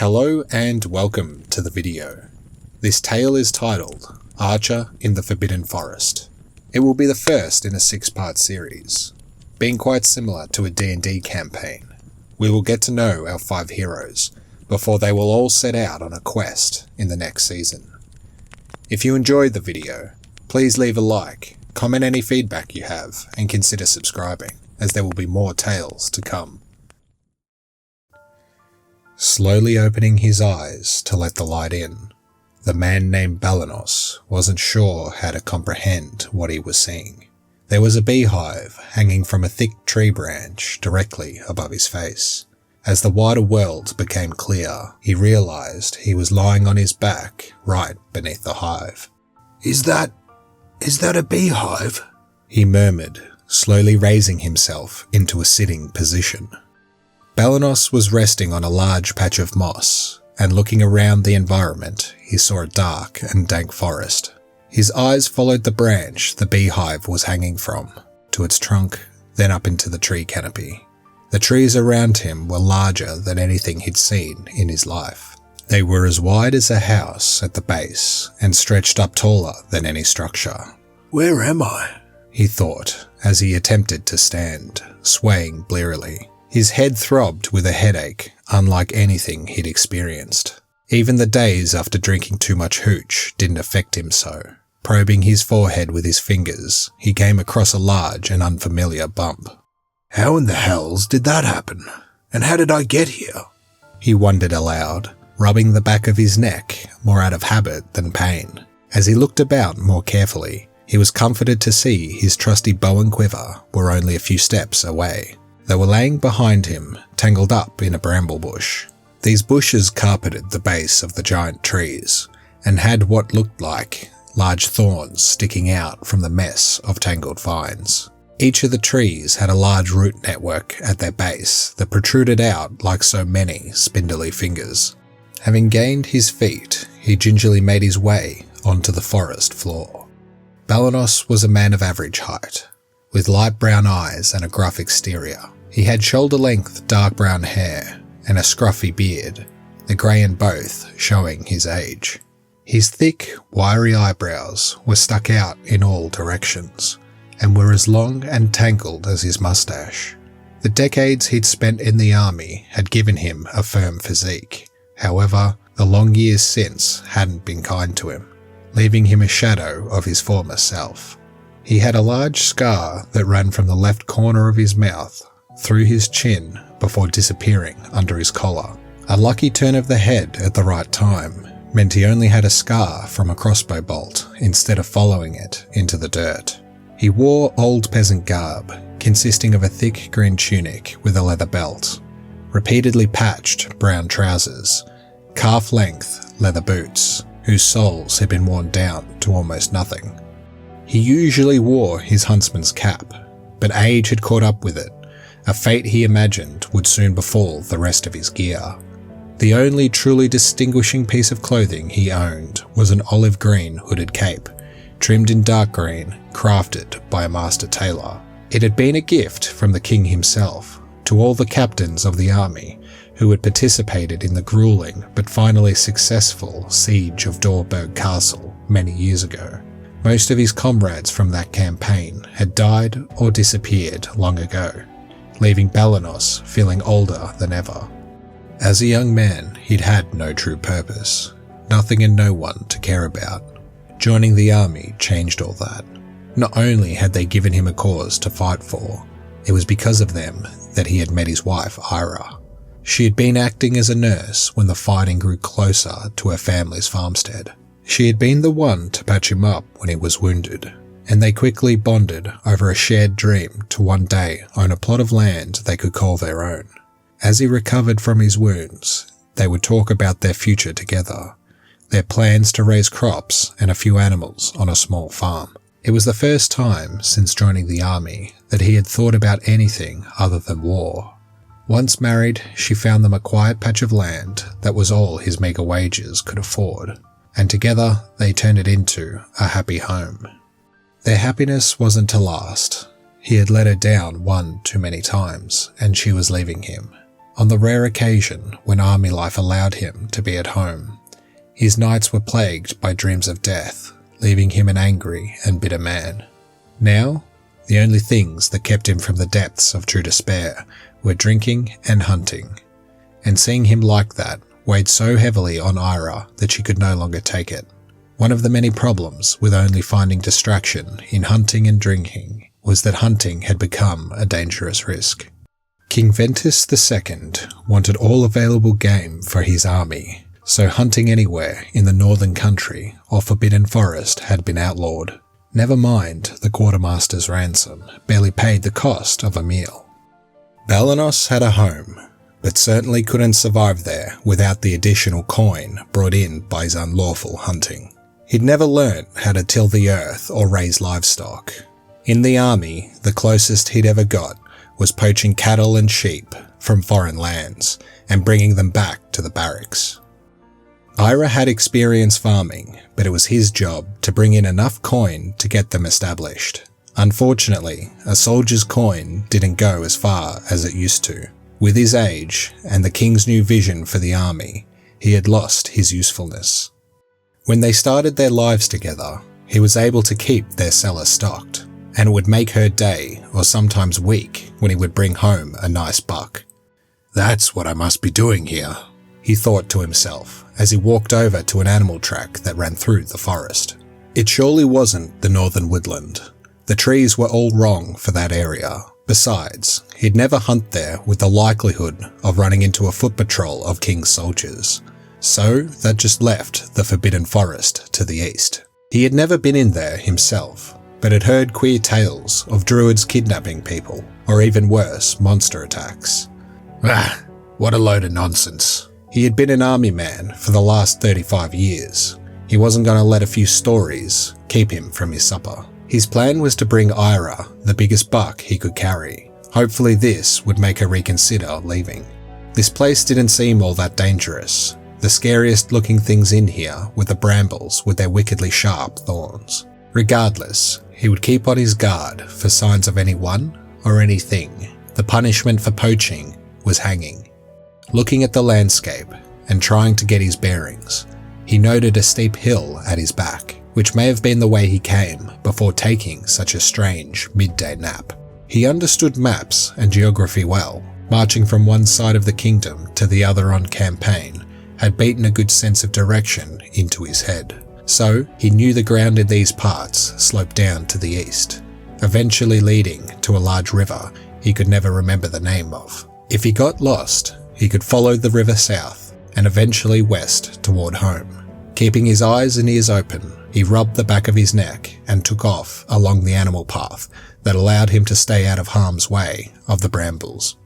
Hello and welcome to the video. This tale is titled Archer in the Forbidden Forest. It will be the first in a 6-part series, being quite similar to a D&D campaign. We will get to know our 5 heroes before they will all set out on a quest in the next season. If you enjoyed the video, please leave a like, comment any feedback you have, and consider subscribing, as there will be more tales to come. Slowly opening his eyes to let the light in, the man named Balanos wasn't sure how to comprehend what he was seeing. There was a beehive hanging from a thick tree branch directly above his face. As the wider world became clear, he realized he was lying on his back right beneath the hive. Is that a beehive?" he murmured, slowly raising himself into a sitting position. Balanos was resting on a large patch of moss, and looking around the environment, he saw a dark and dank forest. His eyes followed the branch the beehive was hanging from, to its trunk, then up into the tree canopy. The trees around him were larger than anything he'd seen in his life. They were as wide as a house at the base, and stretched up taller than any structure. "Where am I?" he thought, as he attempted to stand, swaying blearily. His head throbbed with a headache, unlike anything he'd experienced. Even the days after drinking too much hooch didn't affect him so. Probing his forehead with his fingers, he came across a large and unfamiliar bump. "How in the hells did that happen? And how did I get here?" he wondered aloud, rubbing the back of his neck more out of habit than pain. As he looked about more carefully, he was comforted to see his trusty bow and quiver were only a few steps away. They were laying behind him, tangled up in a bramble bush. These bushes carpeted the base of the giant trees, and had what looked like large thorns sticking out from the mess of tangled vines. Each of the trees had a large root network at their base that protruded out like so many spindly fingers. Having gained his feet, he gingerly made his way onto the forest floor. Balanos was a man of average height, with light brown eyes and a gruff exterior. He had shoulder-length dark brown hair and a scruffy beard, the grey in both showing his age. His thick, wiry eyebrows were stuck out in all directions, and were as long and tangled as his moustache. The decades he'd spent in the army had given him a firm physique. However, the long years since hadn't been kind to him, leaving him a shadow of his former self. He had a large scar that ran from the left corner of his mouth through his chin before disappearing under his collar. A lucky turn of the head at the right time meant he only had a scar from a crossbow bolt instead of following it into the dirt. He wore old peasant garb, consisting of a thick green tunic with a leather belt, repeatedly patched brown trousers, calf-length leather boots, whose soles had been worn down to almost nothing. He usually wore his huntsman's cap, but age had caught up with it, a fate he imagined would soon befall the rest of his gear. The only truly distinguishing piece of clothing he owned was an olive green hooded cape, trimmed in dark green, crafted by a master tailor. It had been a gift from the king himself to all the captains of the army who had participated in the grueling but finally successful siege of Dorburg Castle many years ago. Most of his comrades from that campaign had died or disappeared long ago, leaving Balanos feeling older than ever. As a young man, he'd had no true purpose, nothing and no one to care about. Joining the army changed all that. Not only had they given him a cause to fight for, it was because of them that he had met his wife, Ira. She had been acting as a nurse when the fighting grew closer to her family's farmstead. She had been the one to patch him up when he was wounded, and they quickly bonded over a shared dream to one day own a plot of land they could call their own. As he recovered from his wounds, they would talk about their future together, their plans to raise crops and a few animals on a small farm. It was the first time since joining the army that he had thought about anything other than war. Once married, she found them a quiet patch of land that was all his meagre wages could afford, and together they turned it into a happy home. Their happiness wasn't to last. He had let her down one too many times, and she was leaving him. On the rare occasion when army life allowed him to be at home, his nights were plagued by dreams of death, leaving him an angry and bitter man. Now, the only things that kept him from the depths of true despair were drinking and hunting, and seeing him like that weighed so heavily on Ira that she could no longer take it. One of the many problems with only finding distraction in hunting and drinking was that hunting had become a dangerous risk. King Ventus II wanted all available game for his army, so hunting anywhere in the northern country or forbidden forest had been outlawed. Never mind the quartermaster's ransom barely paid the cost of a meal. Balanos had a home, but certainly couldn't survive there without the additional coin brought in by his unlawful hunting. He'd never learnt how to till the earth or raise livestock. In the army, the closest he'd ever got was poaching cattle and sheep from foreign lands and bringing them back to the barracks. Ira had experience farming, but it was his job to bring in enough coin to get them established. Unfortunately, a soldier's coin didn't go as far as it used to. With his age and the king's new vision for the army, he had lost his usefulness. When they started their lives together, he was able to keep their cellar stocked, and it would make her day or sometimes week when he would bring home a nice buck. That's what I must be doing here, he thought to himself as he walked over to an animal track that ran through the forest. It surely wasn't the northern woodland. The trees were all wrong for that area. Besides, he'd never hunt there with the likelihood of running into a foot patrol of King's soldiers. So that just left the forbidden forest to the east. He had never been in there himself, but had heard queer tales of druids kidnapping people, or even worse, monster attacks. Ah, what a load of nonsense. He had been an army man for the last 35 years. He wasn't going to let a few stories keep him from his supper. His plan was to bring Ira the biggest buck he could carry. Hopefully this would make her reconsider leaving. This place didn't seem all that dangerous. The scariest looking things in here were the brambles with their wickedly sharp thorns. Regardless, he would keep on his guard for signs of anyone or anything. The punishment for poaching was hanging. Looking at the landscape and trying to get his bearings, he noted a steep hill at his back, which may have been the way he came before taking such a strange midday nap. He understood maps and geography well. Marching from one side of the kingdom to the other on campaign had beaten a good sense of direction into his head. So he knew the ground in these parts sloped down to the east, eventually leading to a large river he could never remember the name of. If he got lost, he could follow the river south and eventually west toward home. Keeping his eyes and ears open, he rubbed the back of his neck and took off along the animal path that allowed him to stay out of harm's way of the brambles.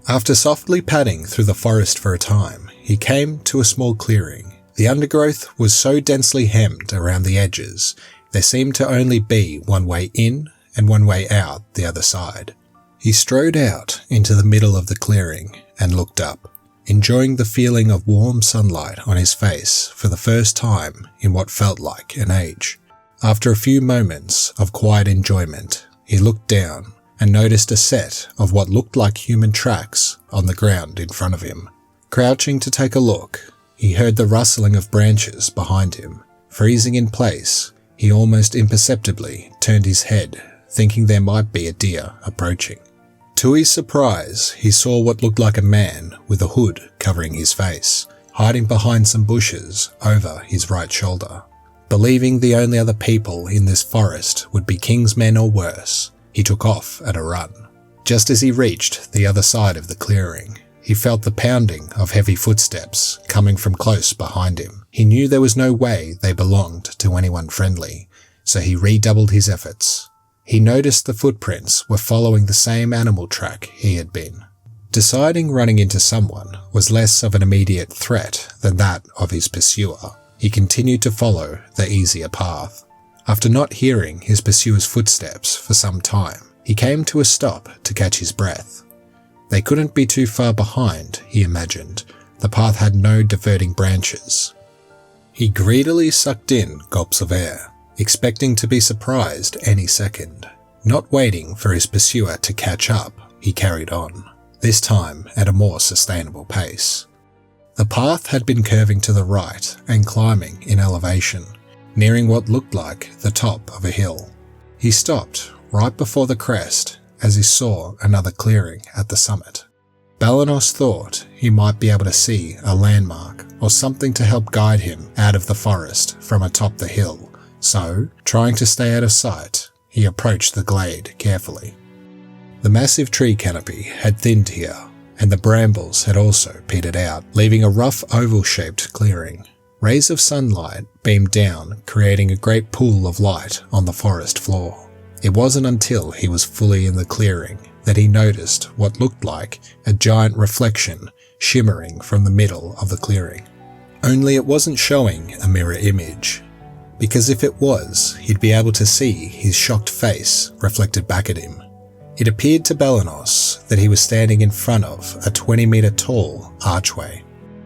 After softly padding through the forest for a time, he came to a small clearing. The undergrowth was so densely hemmed around the edges, there seemed to only be one way in and one way out the other side. He strode out into the middle of the clearing and looked up, enjoying the feeling of warm sunlight on his face for the first time in what felt like an age. After a few moments of quiet enjoyment, he looked down and noticed a set of what looked like human tracks on the ground in front of him. Crouching to take a look, he heard the rustling of branches behind him. Freezing in place, he almost imperceptibly turned his head, thinking there might be a deer approaching. To his surprise, he saw what looked like a man with a hood covering his face, hiding behind some bushes over his right shoulder. Believing the only other people in this forest would be King's men or worse, he took off at a run. Just as he reached the other side of the clearing, he felt the pounding of heavy footsteps coming from close behind him. He knew there was no way they belonged to anyone friendly, so he redoubled his efforts. He noticed the footprints were following the same animal track he had been. Deciding running into someone was less of an immediate threat than that of his pursuer, he continued to follow the easier path. After not hearing his pursuer's footsteps for some time, he came to a stop to catch his breath. They couldn't be too far behind, he imagined. The path had no diverting branches. He greedily sucked in gulps of air, expecting to be surprised any second. Not waiting for his pursuer to catch up, he carried on. this time at a more sustainable pace. The path had been curving to the right and climbing in elevation, nearing what looked like the top of a hill. He stopped right before the crest as he saw another clearing at the summit. Balanos thought he might be able to see a landmark or something to help guide him out of the forest from atop the hill, so, trying to stay out of sight, he approached the glade carefully. The massive tree canopy had thinned here, and the brambles had also petered out, leaving a rough oval-shaped clearing. Rays of sunlight beamed down, creating a great pool of light on the forest floor. It wasn't until he was fully in the clearing that he noticed what looked like a giant reflection shimmering from the middle of the clearing. Only it wasn't showing a mirror image, because if it was, he'd be able to see his shocked face reflected back at him. It appeared to Balanos that he was standing in front of a 20-meter tall archway.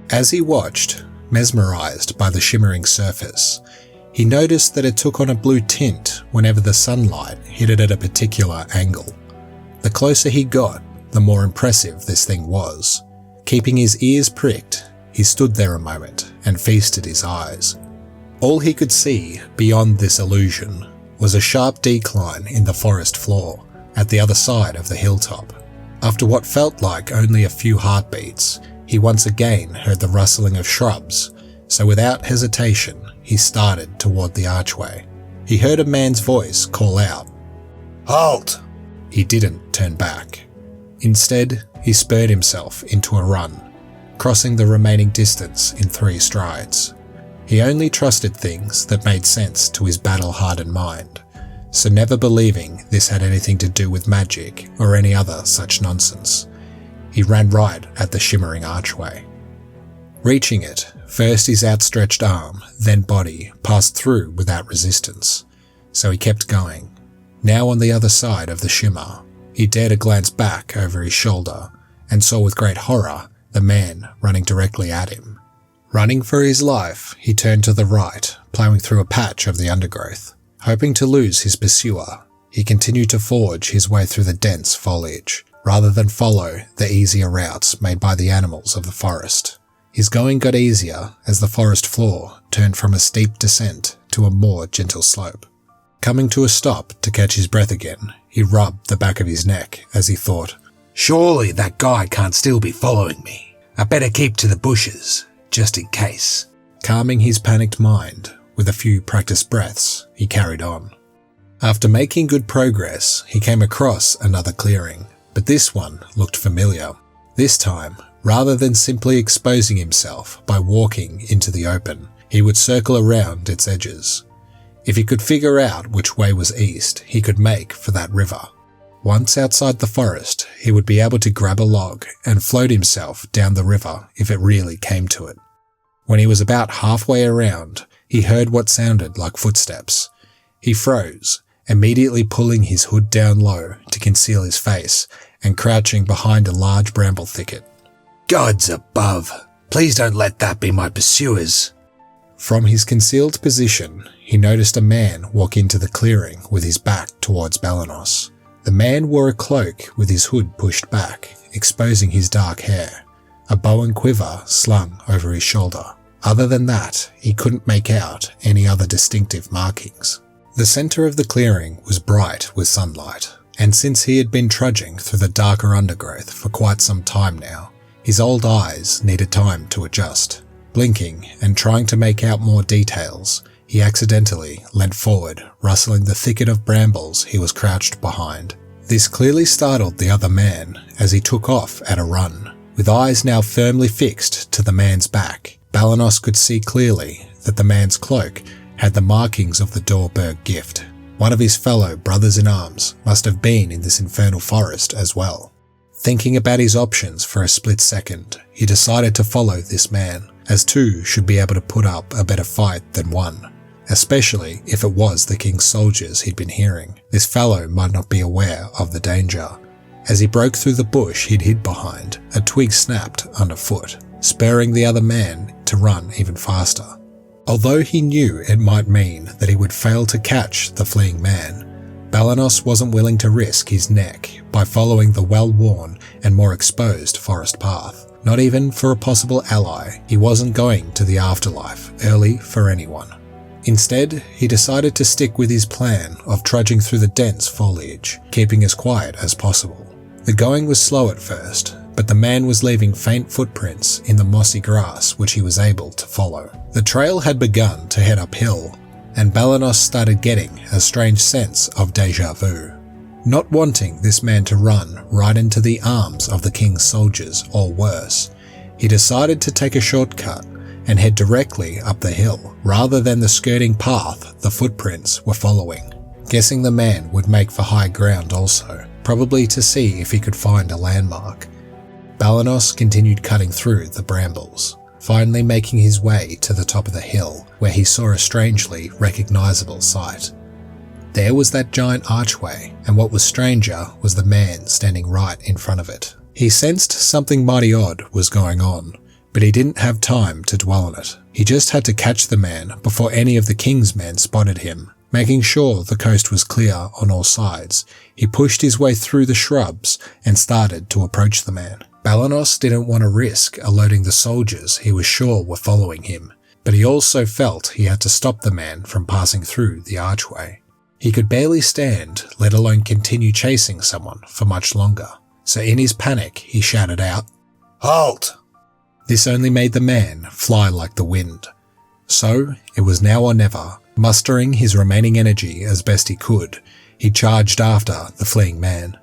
As he watched, mesmerized by the shimmering surface, he noticed that it took on a blue tint whenever the sunlight hit it at a particular angle. The closer he got, the more impressive this thing was. Keeping his ears pricked, he stood there a moment and feasted his eyes. All he could see beyond this illusion was a sharp decline in the forest floor at the other side of the hilltop. After what felt like only a few heartbeats, he once again heard the rustling of shrubs, so without hesitation, he started toward the archway. He heard a man's voice call out, "Halt!" He didn't turn back. Instead, he spurred himself into a run, crossing the remaining distance in 3 strides. He only trusted things that made sense to his battle-hardened mind, so never believing this had anything to do with magic or any other such nonsense, he ran right at the shimmering archway. Reaching it, first his outstretched arm, then body, passed through without resistance, so he kept going. Now on the other side of the shimmer, he dared a glance back over his shoulder and saw with great horror the man running directly at him. Running for his life, he turned to the right, plowing through a patch of the undergrowth. Hoping to lose his pursuer, he continued to forge his way through the dense foliage, rather than follow the easier routes made by the animals of the forest. His going got easier as the forest floor turned from a steep descent to a more gentle slope. Coming to a stop to catch his breath again, he rubbed the back of his neck as he thought, "Surely that guy can't still be following me. I better keep to the bushes, just in case." Calming his panicked mind with a few practiced breaths, he carried on. After making good progress, he came across another clearing, but this one looked familiar. This time, rather than simply exposing himself by walking into the open, he would circle around its edges. If he could figure out which way was east, he could make for that river. Once outside the forest, he would be able to grab a log and float himself down the river if it really came to it. When he was about halfway around, he heard what sounded like footsteps. He froze, immediately pulling his hood down low to conceal his face and crouching behind a large bramble thicket. "Gods above, please don't let that be my pursuers." From his concealed position, he noticed a man walk into the clearing with his back towards Balanos. The man wore a cloak with his hood pushed back, exposing his dark hair, a bow and quiver slung over his shoulder. Other than that, he couldn't make out any other distinctive markings. The center of the clearing was bright with sunlight, and since he had been trudging through the darker undergrowth for quite some time now, his old eyes needed time to adjust. Blinking and trying to make out more details, he accidentally leant forward, rustling the thicket of brambles he was crouched behind. This clearly startled the other man as he took off at a run. With eyes now firmly fixed to the man's back, Balanos could see clearly that the man's cloak had the markings of the Dorberg gift. One of his fellow brothers-in-arms must have been in this infernal forest as well. Thinking about his options for a split second, he decided to follow this man, as two should be able to put up a better fight than one, especially if it was the king's soldiers he'd been hearing. This fellow might not be aware of the danger. As he broke through the bush he'd hid behind, a twig snapped underfoot, spurring the other man to run even faster. Although he knew it might mean that he would fail to catch the fleeing man, Balanos wasn't willing to risk his neck by following the well-worn and more exposed forest path. Not even for a possible ally, he wasn't going to the afterlife early for anyone. Instead, he decided to stick with his plan of trudging through the dense foliage, keeping as quiet as possible. The going was slow at first, but the man was leaving faint footprints in the mossy grass which he was able to follow. The trail had begun to head uphill, and Balanos started getting a strange sense of déjà vu. Not wanting this man to run right into the arms of the king's soldiers or worse, he decided to take a shortcut and head directly up the hill, rather than the skirting path the footprints were following. Guessing the man would make for high ground also, probably to see if he could find a landmark. Balanos continued cutting through the brambles, finally making his way to the top of the hill, where he saw a strangely recognizable sight. There was that giant archway, and what was stranger was the man standing right in front of it. He sensed something mighty odd was going on, but he didn't have time to dwell on it. He just had to catch the man before any of the king's men spotted him. Making sure the coast was clear on all sides, he pushed his way through the shrubs and started to approach the man. Balanos didn't want to risk alerting the soldiers he was sure were following him, but he also felt he had to stop the man from passing through the archway. He could barely stand, let alone continue chasing someone for much longer, so in his panic he shouted out, "Halt!" This only made the man fly like the wind. So, it was now or never. Mustering his remaining energy as best he could, he charged after the fleeing man.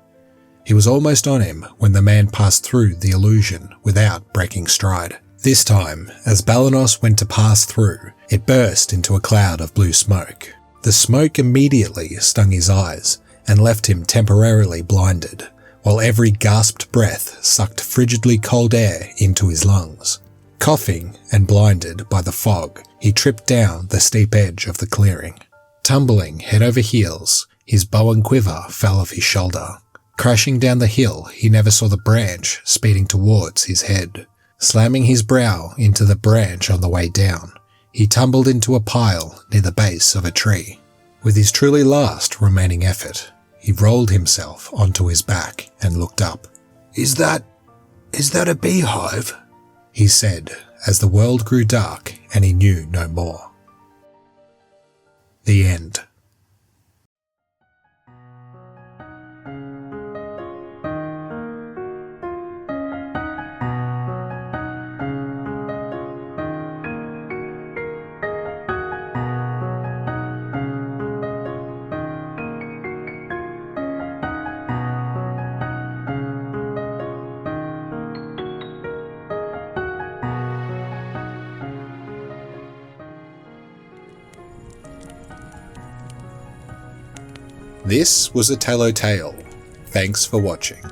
He was almost on him when the man passed through the illusion without breaking stride. This time, as Balanos went to pass through, it burst into a cloud of blue smoke. The smoke immediately stung his eyes and left him temporarily blinded, while every gasped breath sucked frigidly cold air into his lungs. Coughing and blinded by the fog, he tripped down the steep edge of the clearing. Tumbling head over heels, his bow and quiver fell off his shoulder. Crashing down the hill, he never saw the branch speeding towards his head. Slamming his brow into the branch on the way down, he tumbled into a pile near the base of a tree. With his truly last remaining effort, he rolled himself onto his back and looked up. Is that a beehive?" he said as the world grew dark and he knew no more. The end. This was a Tello Tale. Thanks for watching.